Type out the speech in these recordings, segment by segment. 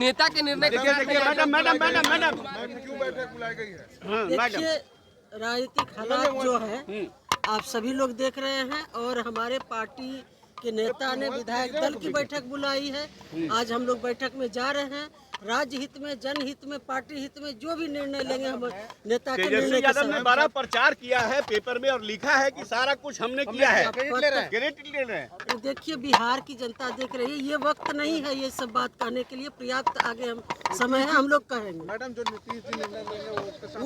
नेता के निर्णय मैडम क्यों बैठक बुलाई गई है? देखिए, राजनीतिक हालात जो है आप सभी लोग देख रहे हैं और हमारे पार्टी के नेता ने विधायक दल की बैठक बुलाई है। आज हम लोग बैठक में जा रहे हैं। राज्य हित में, जनहित में, पार्टी हित में जो भी निर्णय लेंगे हम नेता के निर्णय के साथ। बड़ा प्रचार किया है पेपर में और लिखा है कि सारा कुछ हमने किया है। क्रेडिट ले रहे हैं। देखिए, बिहार की जनता देख रही है, ये वक्त नहीं है ये सब बात कहने के लिए। पर्याप्त आगे हम समय है, हम लोग कहेंगे। मैडम जो नीतीश जी निर्णय लेंगे वो उसके साथ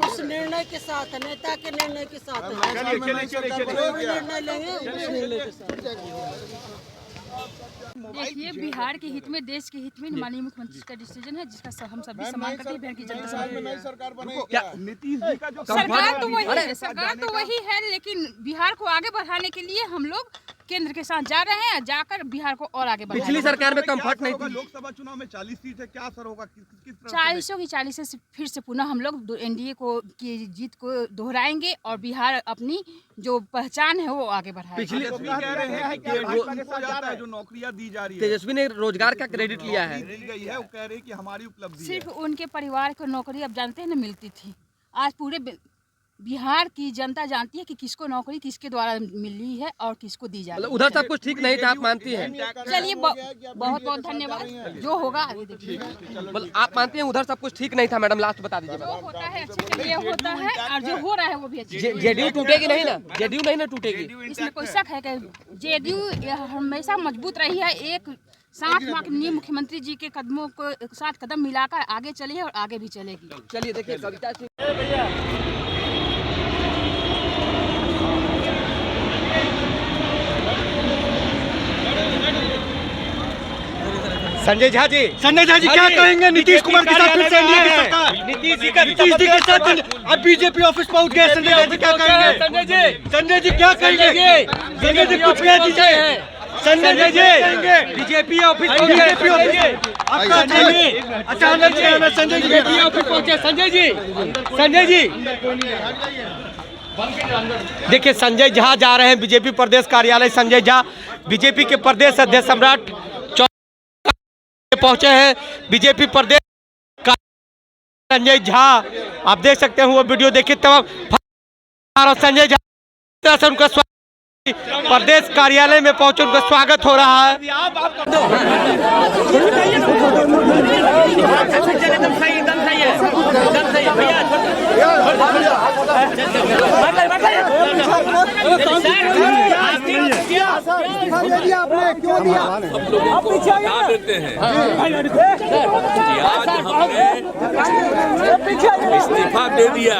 उस निर्णय के साथ है, नेता के निर्णय के साथ है। जो भी निर्णय लेंगे उस निर्णय के साथ। देखिए, बिहार के हित में, देश के हित में माननीय मुख्यमंत्री का डिसीजन है, जिसका हम सभी सम्मान करते हैं। बिहार की जनता सरकार बनेगी क्या नीतीश जी का जो सरकार तो वही है, लेकिन बिहार को आगे बढ़ाने के लिए हम लोग केंद्र के साथ जा रहे हैं, जाकर बिहार को और आगे बढ़ाएंगे। पिछली सरकार में कम्फर्ट नहीं थी। लोकसभा चुनाव में 40 सीट है, क्या असर होगा? किस 40 की 40 से फिर से पुनः हम लोग एनडीए की जीत को दोहराएंगे और बिहार अपनी जो पहचान है वो आगे बढ़ाएगा। पिछली कह रहे हैं कि जो नौकरियां दी जा रही है, तेजस्वी ने रोजगार का क्रेडिट लिया है। गई है, वो कह रहे हैं कि हमारी उपलब्धि है। सिर्फ उनके परिवार को नौकरी अब जानते हैं ना मिलती थी। आज पूरे बिहार की जनता जानती है कि किसको नौकरी किसके द्वारा मिली है और किसको दी जाए। उधर सब कुछ ठीक नहीं था, आप मानती हैं? चलिए, बहुत बहुत धन्यवाद। जो होगा आगे देखिए। मतलब आप मानती हैं उधर सब कुछ ठीक नहीं था? मैडम लास्ट बता दीजिए। जो होता है अच्छे के लिए होता है और जो हो रहा है वो भी अच्छे। जेडीयू टूटेगी नहीं ना? जेडीयू नहीं ना टूटेगी? इसमें कोई शक है कि जेडीयू हमेशा मजबूत रही है। एक साथ माननीय मुख्यमंत्री जी के कदमों को साथ कदम मिलाकर आगे चली है और आगे भी चलेगी। चलिए देखिए, कविता सिंह संजय झा जी क्या कहेंगे नीतीश कुमार के साथ फिर से एनडीए की सरकार? नीतीश जी के साथ अब बीजेपी ऑफिस पहुंच गए। संजय जी क्या कहेंगे? संजय जी क्या कहेंगे? संजय जी कुछ कह दीजिए। संजय जी बीजेपी ऑफिस आपका अचानक से आना। संजय जी बीजेपी ऑफिस पहुंचे। संजय जी देखिए, संजय झा जा रहे हैं बीजेपी प्रदेश कार्यालय। संजय झा बीजेपी के प्रदेश अध्यक्ष सम्राट पहुंचे हैं। बीजेपी प्रदेश संजय झा, आप देख सकते हैं वो वीडियो देखिए। तमाम संजय झा से उनका प्रदेश कार्यालय में पहुंचे, उनका स्वागत हो रहा है। हम लोगों को बता देते हैं कि आज हमने इस्तीफा दे दिया।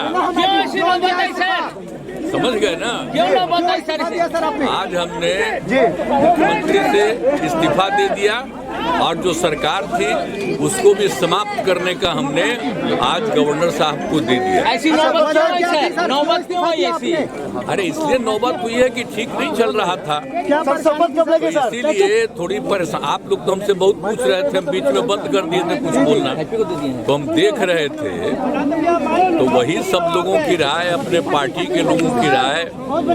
समझ गए ना? आज हमने मुख्यमंत्री से इस्तीफा दे दिया और जो सरकार थी उसको भी समाप्त करने का हमने आज गवर्नर साहब को दे दिया। ऐसी नौबत क्यों आई ऐसी? अरे इसलिए नौबत हुई है कि ठीक नहीं चल रहा था, तो इसीलिए थोड़ी परेशान। आप लोग तो हमसे बहुत पूछ रहे थे, हम बीच में बंद कर दिए थे कुछ बोलना, तो हम देख रहे थे। तो वही सब लोगों की राय, अपने पार्टी के लोगों की राय,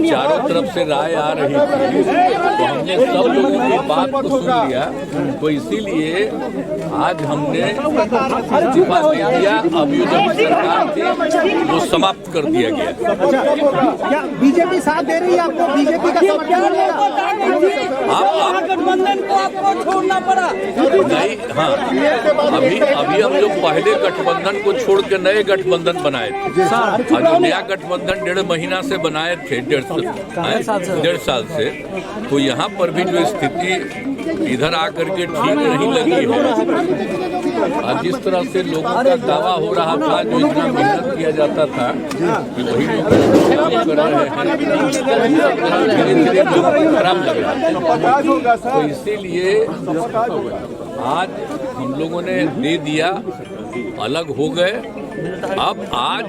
चारों तरफ से राय आ रही थी, तो हमने सब लोगों की बात को सुन लिया। तो इसीलिए आज हमने इस्तीफा दे दिया। अब ये जो सरकार थी वो समाप्त कर दिया गया। बीजेपी साथ दे रही है आपको? बीजेपी का गठबंधन को आपको छोड़ना पड़ा? नहीं, हाँ, अभी हम लोग पहले गठबंधन को छोड़ के नए गठबंधन बनाए थे। और जो नया गठबंधन 1.5 महीना से बनाए थे, 1.5 साल से, तो यहाँ पर भी जो स्थिति इधर आकर के ठीक नहीं लगी है। और जिस तरह से लोगों का दावा हो रहा था, जो इतना मेहनत किया जाता था कि वही लोग कर रहे हैं, धीरे-धीरे खराब लग रहा है। तो इसीलिए आज हम लोगों ने दे दिया, अलग हो गए। अब आज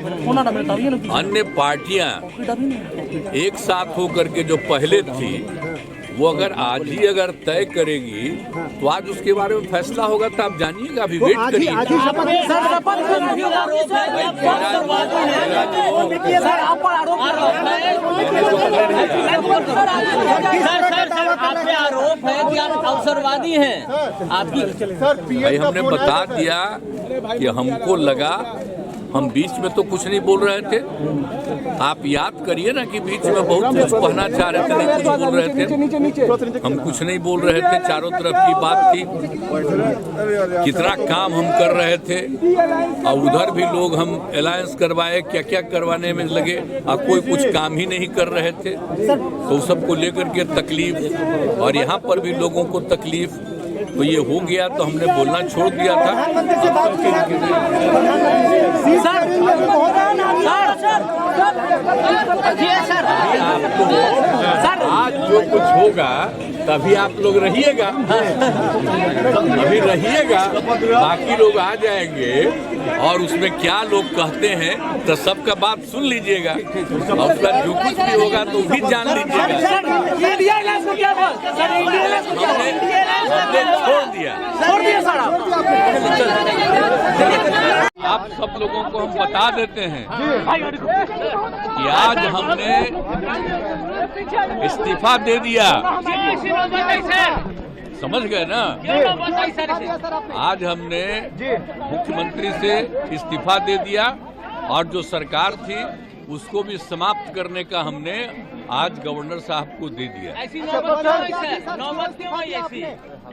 अन्य पार्टियां एक साथ होकर के जो पहले थी वो अगर आज ही अगर तय करेगी तो आज उसके बारे में फैसला होगा तो आप जानिएगा, अभी वेट करिए। आरोप है कि आप अवसरवादी हैं। आपकी भाई हमने बता दिया कि हमको लगा, हम बीच में तो कुछ नहीं बोल रहे थे। आप याद करिए ना कि बीच में बहुत कुछ कहना चाह रहे थे, नहीं कुछ बोल रहे थे। हम कुछ नहीं बोल रहे थे, चारों तरफ की बात थी, कितना काम हम कर रहे थे और उधर भी लोग हम अलायंस करवाए, क्या क्या करवाने में लगे और कोई कुछ काम ही नहीं कर रहे थे। तो सबको लेकर के तकलीफ और यहाँ पर भी लोगों को तकलीफ, तो ये हो गया तो हमने बोलना छोड़ दिया था। आज जो कुछ होगा तभी आप लोग रहिएगा, अभी रहिएगा, बाकी लोग आ जाएंगे और उसमें क्या लोग कहते हैं तो सबका बात सुन लीजिएगा और उसका जो कुछ भी होगा तो भी जान लीजिएगा। हमने छोड़ दिया आप सब लोगों को हम बता देते हैं कि आज हमने इस्तीफा दे दिया, समझ गए ना। आज हमने मुख्यमंत्री से इस्तीफा दे दिया और जो सरकार थी उसको भी समाप्त करने का हमने आज गवर्नर साहब को दे दिया।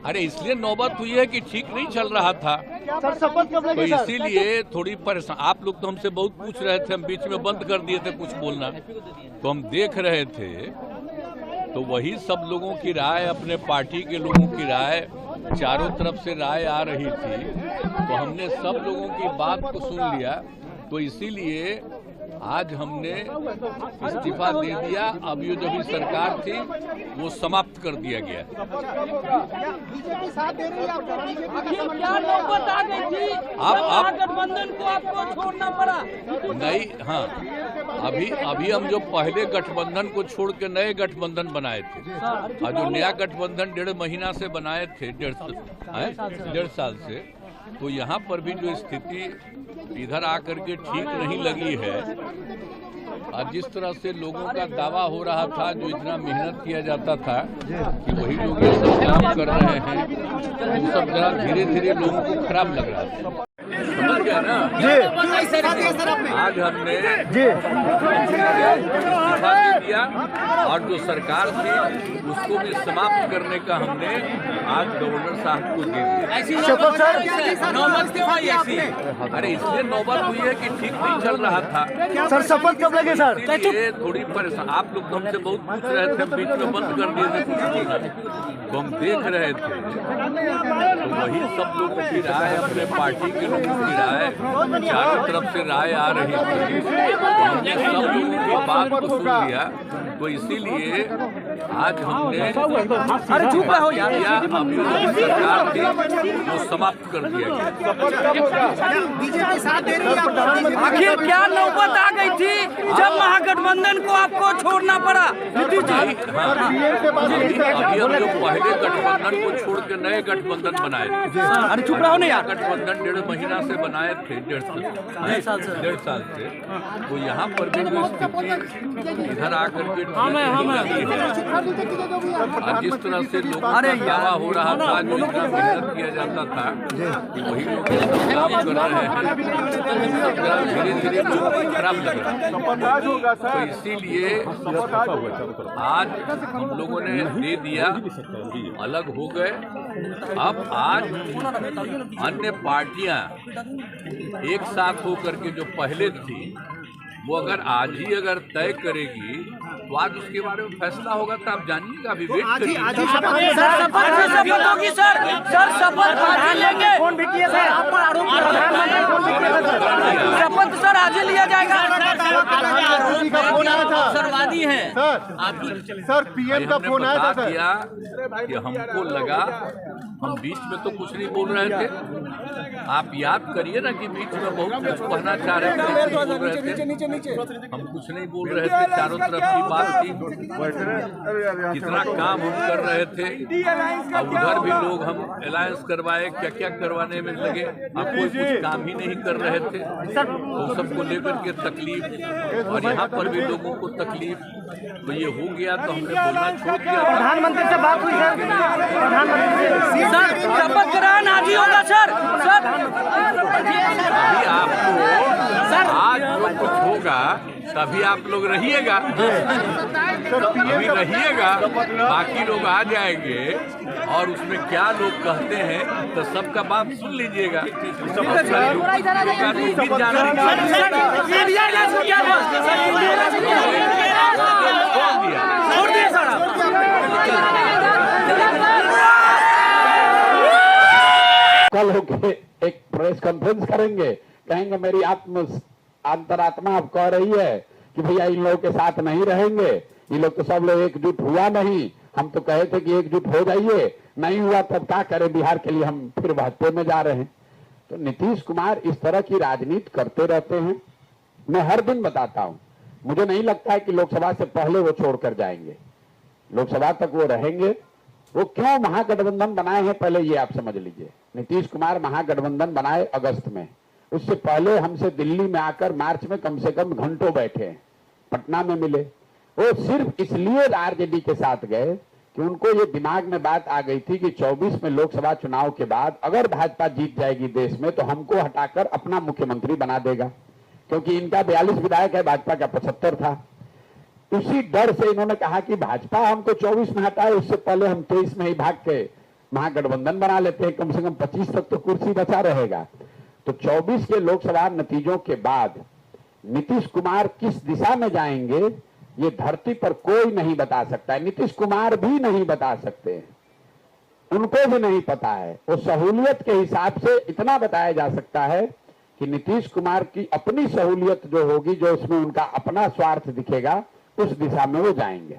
अरे इसलिए नौबत हुई है कि ठीक नहीं चल रहा था, तो इसीलिए थोड़ी परेशान। आप लोग तो हमसे बहुत पूछ रहे थे, हम बीच में बंद कर दिए थे कुछ बोलना, तो हम देख रहे थे तो वही सब लोगों की राय, अपने पार्टी के लोगों की राय, चारों तरफ से राय आ रही थी, तो हमने सब लोगों की बात को सुन लिया। तो इसीलिए आज हमने इस्तीफा दे दिया। अब ये जो भी सरकार थी वो समाप्त कर दिया गया। आप गठबंधन को आपको छोड़ना पड़ा नहीं, हाँ अभी हम जो पहले गठबंधन को छोड़ के नए गठबंधन बनाए थे और जो नया गठबंधन 1.5 महीना से बनाए थे, 1.5 साल से, तो यहाँ पर भी जो स्थिति इधर आकर के ठीक नहीं लगी है और जिस तरह से लोगों का दावा हो रहा था, जो इतना मेहनत किया जाता था कि वही लोग ये सब काम कर रहे हैं, वो सब जरा धीरे धीरे लोगों को खराब लग रहा था। समझ गया ना। आज हमने इस्तीफा दे दिया और जो सरकार थी उसको भी समाप्त करने का हमने आज गवर्नर साहब को दे दिया। अरे इसलिए नौबत हुई है कि ठीक नहीं चल रहा था। सर शपथ कब लगे सर? ये थोड़ी परेशान। आप लोग हमसे बहुत पूछ रहे थे, बीच में बंद कर दिए थे कुछ, तो हम देख रहे थे तो वही सब लोगों की राय, अपने पार्टी के लोगों की राय, चारों तरफ से राय आ रही थी, तो हमने सब लोगों की बात को सुन लिया। तो इसीलिए आज हमने सरकार थी वो समाप्त कर दिया गया। बीजेपी साथ दे रही है। आखिर क्या नौबत आ गई थी जब महागठबंधन को आपको छोड़ना पड़ा? अभी हम जो पहले गठबंधन को छोड़ के नए गठबंधन बनाए थे, अरे चुप रहो ना यार। गठबंधन 1.5 महीना से बनाए थे, 1.5 साल से, तो यहाँ पर भी जो स्थिति इधर आकर के जिस तरह से लोगों का दावा हो रहा था, जो इतना मेहनत किया जाता था कि वही लोग काम कर रहे हैं, धीरे धीरे लोगों को खराब लग रहा है। तो इसीलिए आज हम लोगों ने दे दिया, अलग हो गए। अब आज अन्य पार्टियां एक साथ होकर के जो पहले थी वो अगर आज ही अगर तय करेगी तो आज उसके बारे में फैसला होगा तो आप जानिएगा, अभी वेट करिए। शपथ होगी सर, शपथ आज लेंगे। शपथ सर आज ही लिया जाएगा। अवसरवादी हैं सर पीएम का फोन आया था कि हमको लगा हम बीच में तो कुछ नहीं बोल रहे थे। आप याद करिए ना कि बीच में बहुत कुछ कहना चाह रहे थे, बोल रहे थे, हम कुछ नहीं बोल रहे थे। चारों तरफ की बात थी, कितना काम हम कर रहे थे, और उधर भी लोग हम अलायंस करवाए, क्या क्या करवाने में लगे, अब कोई कुछ काम ही नहीं कर रहे थे। तो सबको लेकर के तकलीफ, और यहाँ पर भी लोगों को तकलीफ, तो ये हो गया तो हमने बोलना छोड़ दिया। प्रधानमंत्री से बात हुई सर, प्रधानमंत्री सर शपथ ग्रहण आज ही होगा सर। अभी आपको आज जो कुछ होगा तभी आप लोग रहिएगा, अभी रहिएगा, बाकी लोग आ जाएंगे और उसमें क्या लोग कहते हैं तो सबका बात सुन लीजिएगा। कल होके एक प्रेस कॉन्फ्रेंस करेंगे, कहेंगे मेरी अंतरात्मा अब कह रही है कि भैया इन लोगों के साथ नहीं रहेंगे, ये लोग तो सब लोग एकजुट हुआ नहीं, हम तो कहे थे कि एकजुट हो जाइए, नहीं हुआ तब क्या करें, बिहार के लिए हम फिर भाजपा में जा रहे हैं। तो नीतीश कुमार इस तरह की राजनीति करते रहते हैं। मैं हर दिन बताता हूं, मुझे नहीं लगता है कि लोकसभा से पहले वो छोड़कर जाएंगे, लोकसभा तक वो रहेंगे। वो क्यों महागठबंधन बनाए हैं पहले ये आप समझ लीजिए। नीतीश कुमार महागठबंधन बनाए अगस्त में, उससे पहले हमसे दिल्ली में आकर मार्च में कम से कम घंटों बैठे हैं, पटना में मिले। वो सिर्फ इसलिए आरजेडी के साथ गए कि उनको ये दिमाग में बात आ गई थी कि 24 में लोकसभा चुनाव के बाद अगर भाजपा जीत जाएगी देश में तो हमको हटाकर अपना मुख्यमंत्री बना देगा, क्योंकि इनका 42 विधायक है, भाजपा का 75 था। उसी डर से इन्होंने कहा कि भाजपा हमको 24 में हटाए, उससे पहले हम 23 में ही भाग के महागठबंधन बना लेते हैं, कम से कम 25 तक तो कुर्सी बचा रहेगा। तो 24 के लोकसभा नतीजों के बाद नीतीश कुमार किस दिशा में जाएंगे ये धरती पर कोई नहीं बता सकता है, नीतीश कुमार भी नहीं बता सकते, उनको भी नहीं पता है। वो सहूलियत के हिसाब से इतना बताया जा सकता है कि नीतीश कुमार की अपनी सहूलियत जो होगी, जो इसमें उनका अपना स्वार्थ दिखेगा, उस दिशा में वो जाएंगे।